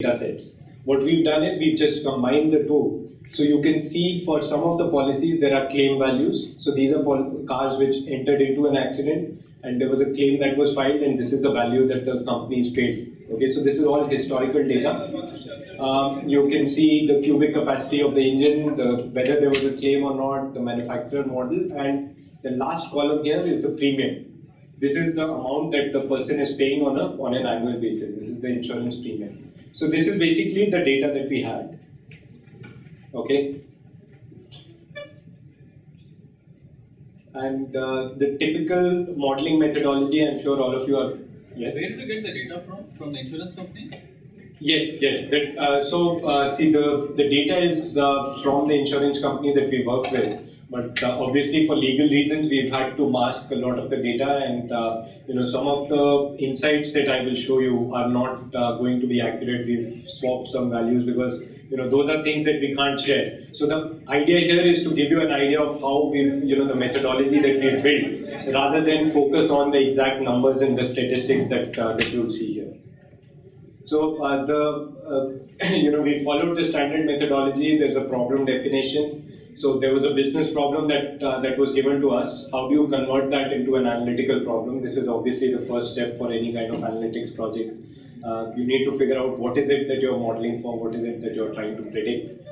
data sets. What we've done is we've just combined the two. So you can see for some of the policies there are claim values. So these are cars which entered into an accident and there was a claim that was filed and this is the value that the companies paid. Okay, so this is all historical data. You can see the cubic capacity of the engine, whether there was a claim or not, the manufacturer model, and the last column here is the premium. This is the amount that the person is paying on an annual basis. This is the insurance premium. So this is basically the data that we had. Okay. And the typical modeling methodology, I'm sure all of you are. Yes. Where did you get the data from? From the insurance company? Yes. See, the data is from the insurance company that we work with. But obviously, for legal reasons, we've had to mask a lot of the data, and some of the insights that I will show you are not going to be accurate. We've swapped some values because those are things that we can't share. So the idea here is to give you an idea of how we've the methodology that we've built, rather than focus on the exact numbers and the statistics that you'll see here. So we followed the standard methodology. There's a problem definition. So there was a business problem that was given to us. How do you convert that into an analytical problem? This is obviously the first step for any kind of analytics project. You need to figure out what is it that you're modeling for, what is it that you're trying to predict.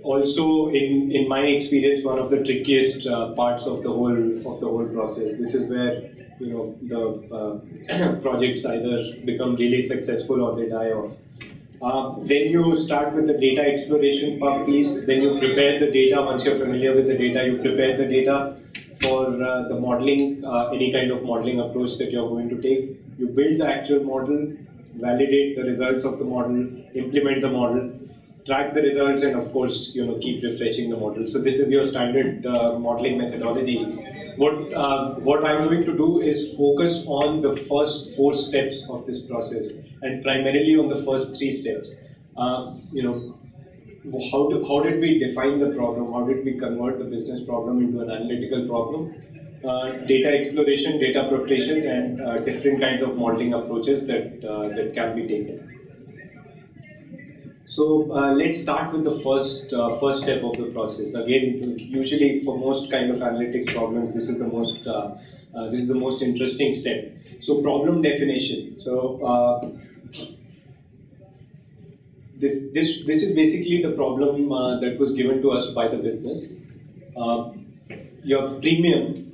Also, in my experience, one of the trickiest parts of the whole process. This is where the projects either become really successful or they die off. When you start with the data exploration piece, then you prepare the data. Once you're familiar with the data, you prepare the data for the modeling, any kind of modeling approach that you're going to take. You build the actual model, validate the results of the model, implement the model, track the results, and of course, keep refreshing the model. So this is your standard modeling methodology. What I'm going to do is focus on the first 4 steps of this process, and primarily on the first 3 steps. How did we define the problem? How did we convert the business problem into an analytical problem? Data exploration, data preparation, and different kinds of modeling approaches that can be taken. So let's start with the first step of the process. Again, usually for most kind of analytics problems, this is the most interesting step. So problem definition. So this is basically the problem that was given to us by the business. Your premium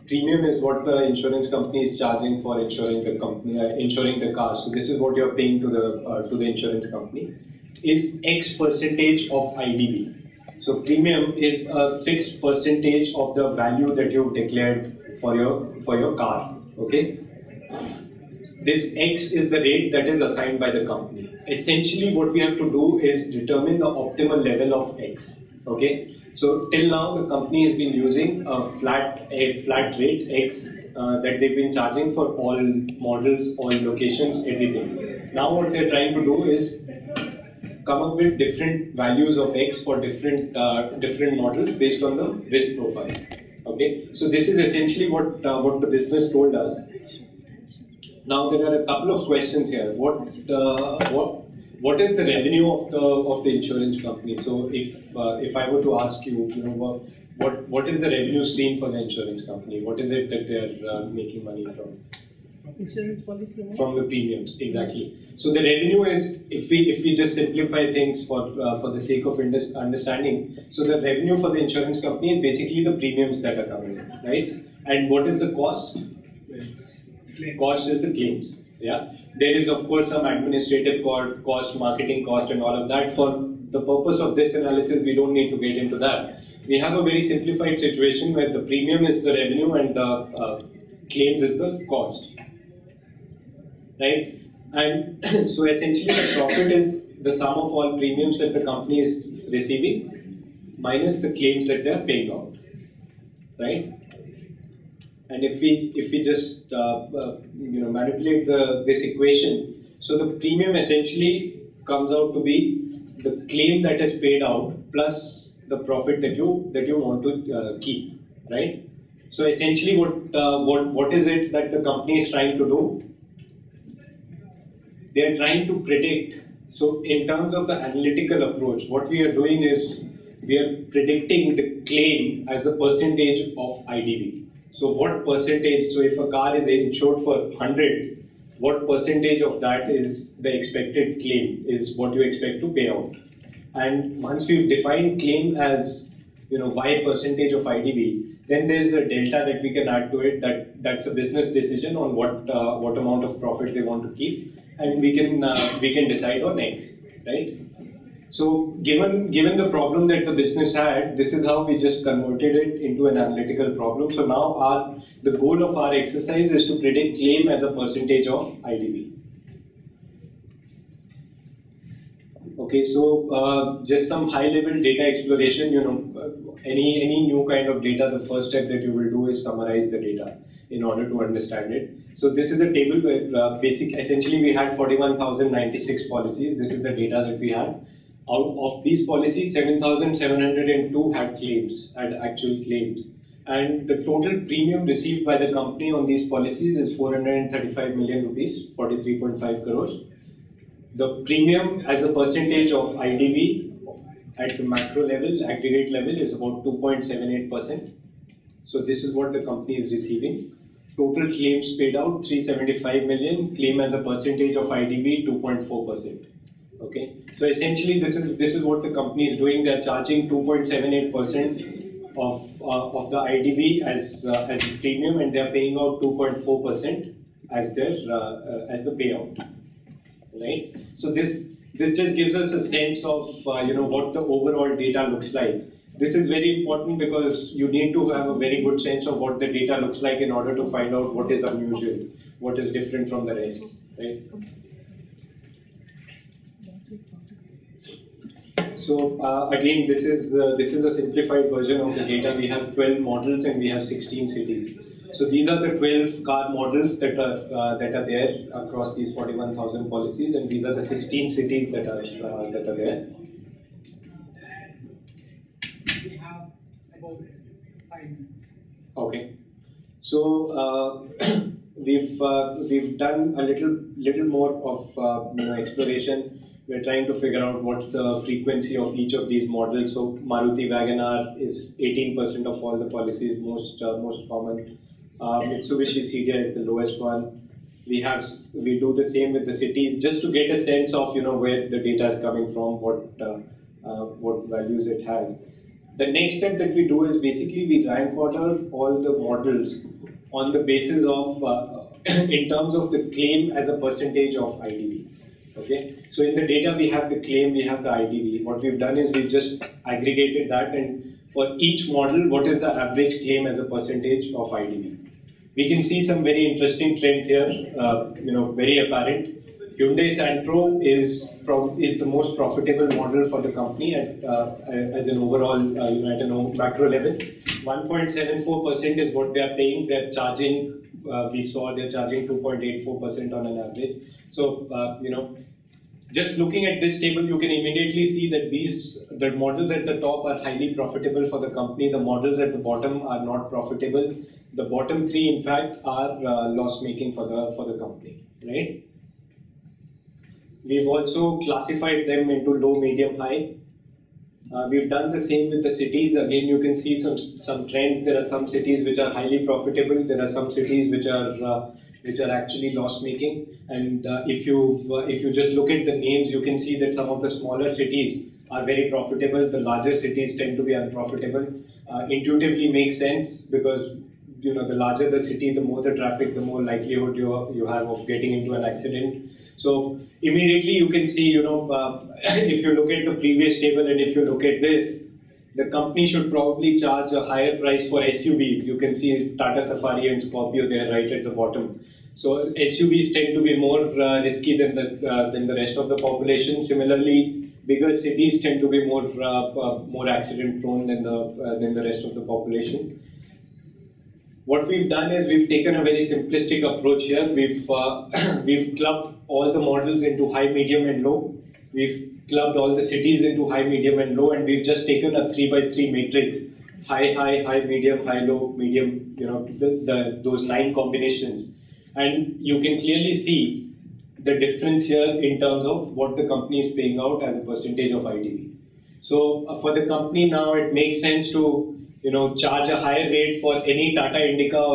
is what the insurance company is charging for insuring the car. So this is what you're paying to the insurance company. Is X percentage of IDV. So premium is a fixed percentage of the value that you've declared for your car. Okay. This X is the rate that is assigned by the company. Essentially, what we have to do is determine the optimal level of X. Okay. So till now, the company has been using a flat rate X that they've been charging for all models, all locations, everything. Now, what they're trying to do is come up with different values of X for different models based on the risk profile. Okay, so this is essentially what the business told us. Now there are a couple of questions here. What is the revenue of the insurance company? So if I were to ask you, what is the revenue stream for the insurance company? What is it that they are making money from? Insurance policy from the premiums, exactly. So the revenue is, if we just simplify things for the sake of understanding, so the revenue for the insurance company is basically the premiums that are coming in, right? And what is the cost? Cost is the claims. Yeah, there is of course some administrative cost, marketing cost, and all of that. For the purpose of this analysis, we don't need to get into that. We have a very simplified situation where the premium is the revenue and the claims is the cost. Right, and so essentially the profit is the sum of all premiums that the company is receiving minus the claims that they are paying out, right? And if we just manipulate this equation, so the premium essentially comes out to be the claim that is paid out plus the profit that you want to keep, right? So essentially, what is it that the company is trying to do? they are trying to predict. So in terms of the analytical approach, what we are doing is we are predicting the claim as a percentage of IDV. So what percentage, so if a car is insured for 100, what percentage of that is the expected claim, is what you expect to pay out. And once we've defined claim as, Y percentage of IDV, then there's a delta that we can add to it, that's a business decision on what amount of profit they want to keep, and we can decide on X, right? So given the problem that the business had, this is how we just converted it into an analytical problem. So now the goal of our exercise is to predict claim as a percentage of IDV. Okay, so just some high-level data exploration. Any new kind of data, the first step that you will do is summarize the data in order to understand it. So this is a table where essentially we had 41,096 policies. This is the data that we had. Out of these policies, 7,702 had actual claims. And the total premium received by the company on these policies is 435 million rupees, 43.5 crores. The premium as a percentage of IDV at the macro level, aggregate level, is about 2.78%. So this is what the company is receiving. Total claims paid out 375 million, claim as a percentage of IDV 2.4%. Okay, so essentially this is what the company is doing. They are charging 2.78% of the IDV as premium, and they are paying out 2.4% as the payout. Right. So this just gives us a sense of what the overall data looks like. This is very important because you need to have a very good sense of what the data looks like in order to find out what is unusual, what is different from the rest. Right. So again, this is a simplified version of the data. We have 12 models and we have 16 cities. So these are the 12 car models that are there across these 41,000 policies, and these are the 16 cities that are there. We have about 5 minutes. Okay. So we've done a little more of exploration. We're trying to figure out what's the frequency of each of these models. So Maruti WagonR is 18% of all the policies, most common. Mitsubishi Cedia is the lowest one. We do the same with the cities, just to get a sense of where the data is coming from, what values it has. The next step that we do is basically we rank order all the models on the basis of in terms of the claim as a percentage of IDV. Okay, so in the data we have the claim, we have the IDV. What we've done is we've just aggregated that, and for each model, what is the average claim as a percentage of IDV? We can see some very interesting trends here, very apparent. Hyundai Santro is the most profitable model for the company as an overall, at a macro level. 1.74% is what they are paying. They're charging, they're charging 2.84% on an average. So, just looking at this table, you can immediately see that the models at the top are highly profitable for the company. The models at the bottom are not profitable. The bottom three, in fact, are loss-making for the company, right? We've also classified them into low, medium, high. We've done the same with the cities. Again, you can see some trends. There are some cities which are highly profitable. There are some cities which are actually loss-making. And if you just look at the names, you can see that some of the smaller cities are very profitable. The larger cities tend to be unprofitable. Intuitively makes sense because the larger the city, the more the traffic, the more likelihood you have of getting into an accident. So immediately you can see, if you look at the previous table and if you look at this, the company should probably charge a higher price for SUVs. You can see Tata Safari and Scorpio there right at the bottom. So SUVs tend to be more risky than the rest of the population. Similarly, bigger cities tend to be more accident prone than the rest of the population. What we've done is we've taken a very simplistic approach here. We've clubbed all the models into high, medium, and low. We've clubbed all the cities into high, medium, and low, and we've just taken a 3x3 matrix: high, high, high, medium, high, low, medium. Those 9 combinations, and you can clearly see the difference here in terms of what the company is paying out as a percentage of ITV. So for the company now, it makes sense to charge a higher rate for any Tata Indica or